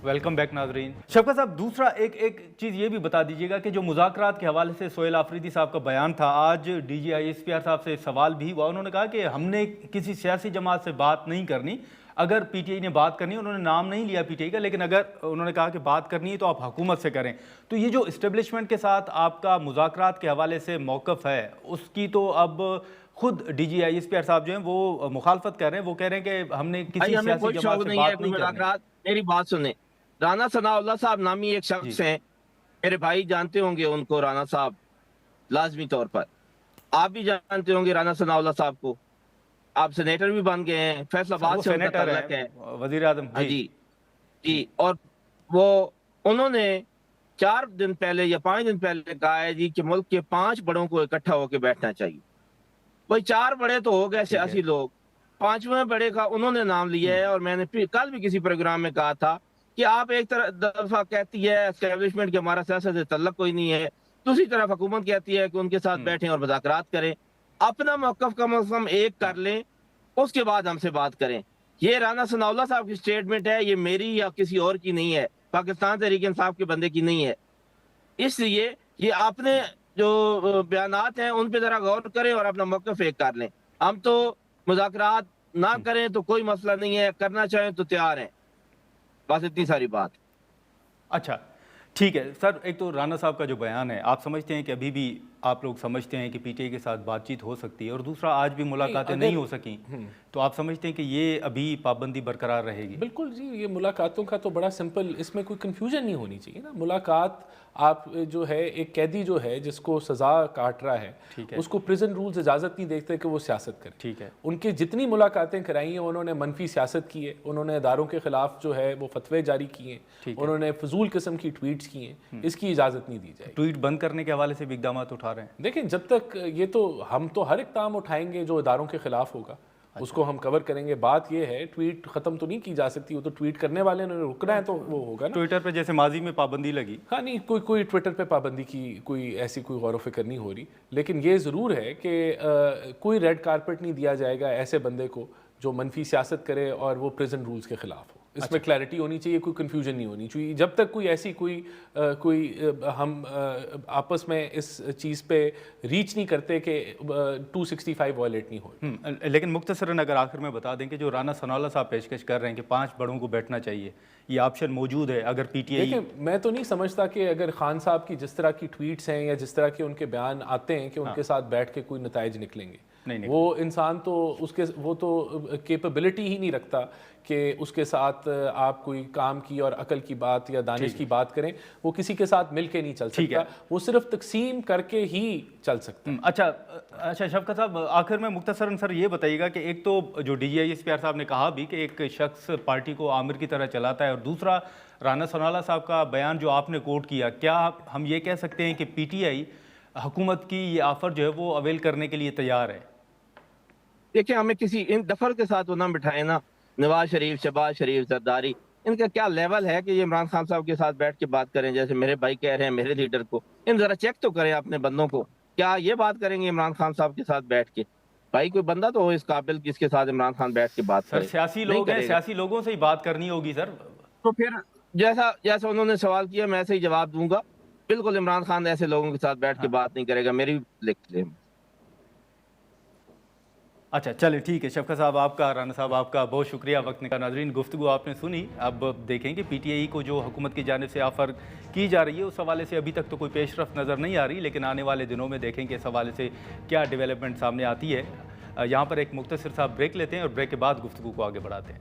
Welcome back नाजरीन। शफकत साहब, दूसरा एक चीज़ ये भी बता दीजिएगा कि जो मुज़ाकरात के हवाले से सोहेल आफरीदी साहब का बयान था, आज DGISPR साहब से सवाल भी हुआ। उन्होंने कहा कि हमने किसी सियासी जमात से बात नहीं करनी, अगर PTI ने बात करनी, उन्होंने नाम नहीं लिया PTI का, लेकिन अगर उन्होंने कहा कि बात करनी है तो आप हुकूमत से करें। तो ये जो इस्टेब्लिशमेंट के साथ आपका मुज़ाकरात के हवाले से मौक़िफ़ है, उसकी तो अब खुद DGISPR साहब जो हैं वो मुखालफत कर रहे हैं। वो कह रहे हैं कि हमने भाई किसी हमें सियासी कोई जमात शौक से नहीं है बात कोई नहीं करनी। मुलाकात। मेरी बात सुने, राना सनाउल्लाह साहब नामी एक जी शख्स हैं, मेरे भाई जानते होंगे उनको, राना साहब लाजमी तौर पर। आप भी जानते होंगे राना सनाउल्लाह साहब को, आप सेनेटर भी बन गए हैं, सर फैसलाबाद वो से उनका सेनेटर तल्लक है। है, वजीर आजम। हाँ जी जी, जी। और वो उन्होंने 4 दिन पहले या 5 दिन पहले कहा है जी कि मुल्क के 5 बड़ों को इकट्ठा होकर बैठना चाहिए। भाई 4 बड़े तो हो गए ठीक है। सियासी लोग, 5वें बड़े का उन्होंने नाम लिया है। और मैंने फिर कल भी किसी प्रोग्राम में कहा था कि आप एक तरफ दफा कहती है एस्टेब्लिशमेंट के हमारा सियासत से तल्लक कोई नहीं है, दूसरी तरफ हुकूमत कहती है कि उनके साथ बैठें और मुज़ाकरात करें। अपना मौक़िफ़ कम से कम एक कर लें, उसके बाद हमसे बात करें। ये राना सनाउल्लाह साहब की स्टेटमेंट है, ये मेरी या किसी और की नहीं है, पाकिस्तान तहरीक इंसाफ के बंदे की नहीं है। इसलिए ये आपने जो बयानात हैं उन पे ज़रा गौर करें और अपना मौक़िफ़ एक कर लें। हम तो मुज़ाकरात ना करें तो कोई मसला नहीं है, करना चाहें तो तैयार हैं। बस इतनी सारी बात। अच्छा, ठीक है सर। एक तो राना साहब का जो बयान है, आप समझते हैं कि अभी भी आप लोग समझते हैं कि PTI के साथ बातचीत हो सकती है, और दूसरा आज भी मुलाकातें नहीं हो सकी, तो आप समझते हैं कि ये अभी पाबंदी बरकरार रहेगी? बिल्कुल जी, ये मुलाकातों का तो बड़ा सिंपल, इसमें कोई कन्फ्यूजन नहीं होनी चाहिए ना। मुलाकात आप जो है, एक कैदी जो है जिसको सज़ा काट रहा है, उसको प्रिजन रूल्स इजाज़त नहीं देते कि वो सियासत करे। ठीक है। उनके जितनी मुलाकातें कराई हैं उन्होंने मनफी सियासत की है, उन्होंने अदारों के खिलाफ जो है वो फतवे जारी किए हैं, उन्होंने फजूल किस्म की ट्वीट्स किए हैं, इसकी इजाज़त नहीं दी जाएगी। ट्वीट बंद करने के हवाले से भी इक़दाम उठा रहे हैं? देखिए, जब तक ये तो हम तो हर इक़दाम उठाएंगे जो इदारों के खिलाफ होगा, उसको हम कवर करेंगे। बात ये है, ट्वीट खत्म तो नहीं की जा सकती, वो तो ट्वीट करने वाले ने रुकना है तो वो होगा ना। ट्विटर पे जैसे माजी में पाबंदी लगी। हाँ नहीं, कोई ट्विटर पे पाबंदी की कोई ऐसी कोई गौर व फिक्र नहीं हो रही, लेकिन ये ज़रूर है कि कोई रेड कारपेट नहीं दिया जाएगा ऐसे बंदे को जो मनफी सियासत करे और वो प्रिजन रूल्स के खिलाफ हो। इसमें क्लैरिटी होनी चाहिए, कोई कन्फ्यूजन नहीं होनी चाहिए। जब तक कोई ऐसी हम आपस में इस चीज़ पे रीच नहीं करते कि 265 वायलेट नहीं हो। लेकिन मुख्तसरन अगर आखिर में बता दें कि जो राना सनाउल्लाह साहब पेशकश कर रहे हैं कि 5 बड़ों को बैठना चाहिए, ये ऑप्शन मौजूद है अगर PTI। देखिए, मैं तो नहीं समझता कि अगर खान साहब की जिस तरह की ट्वीट्स हैं या जिस तरह के उनके बयान आते हैं कि उनके साथ बैठ के कोई नताइज निकलेंगे। नहीं। वो इंसान तो वो तो कैपेबिलिटी ही नहीं रखता कि उसके साथ आप कोई काम की और अकल की बात या दानिश की बात करें। वो किसी के साथ मिल के नहीं चल सकता, वो सिर्फ तकसीम करके ही चल सकता है। अच्छा शफकत साहब, आखिर में मुख्तसरन सर ये बताइएगा कि एक तो जो DGISPR साहब ने कहा भी कि एक शख्स पार्टी को आमिर की तरह चलाता है, और दूसरा राना सनाउल्लाह साहब का बयान जो आपने कोट किया, क्या हम ये कह सकते हैं कि PTI हुकूमत की ये ऑफ़र जो है वो अवेल करने के लिए तैयार है? देखिए, हमें किसी इन दफर के साथ वो ना बिठाए ना, नवाज शरीफ, शहबाज शरीफ, जरदारी, इनका क्या लेवल है कि ये इमरान खान साहब के साथ बैठ के बात करें? जैसे मेरे भाई कह रहे हैं मेरे लीडर को, इन जरा चेक तो करें अपने बंदों को, क्या ये बात करेंगे इमरान खान साहब के साथ बैठ के? भाई कोई बंदा तो हो इस काबिल जिसके साथ इमरान खान बैठ के बात करे। सर सियासी लोग हैं, सियासी लोगों से ही बात करनी होगी सर। तो फिर जैसा जैसा उन्होंने सवाल किया मैं ऐसे ही जवाब दूंगा। बिल्कुल इमरान खान ऐसे लोगों के साथ बैठ के बात नहीं करेगा, मेरी लिख लें। अच्छा चलें, ठीक है। शफकत साहब आपका, राना साहब आपका बहुत शुक्रिया वक्त निकाला। नाज़रीन, गुफ्तगू आपने सुनी। अब देखें कि PTI को जो हुकूमत की जानिब से ऑफ़र की जा रही है उस हवाले से अभी तक तो कोई पेशरफ नज़र नहीं आ रही, लेकिन आने वाले दिनों में देखें कि इस हवाले से क्या डेवलपमेंट सामने आती है। यहाँ पर एक मुख्तसर साहब ब्रेक लेते हैं और ब्रेक के बाद गुफ्तगू को आगे बढ़ाते हैं।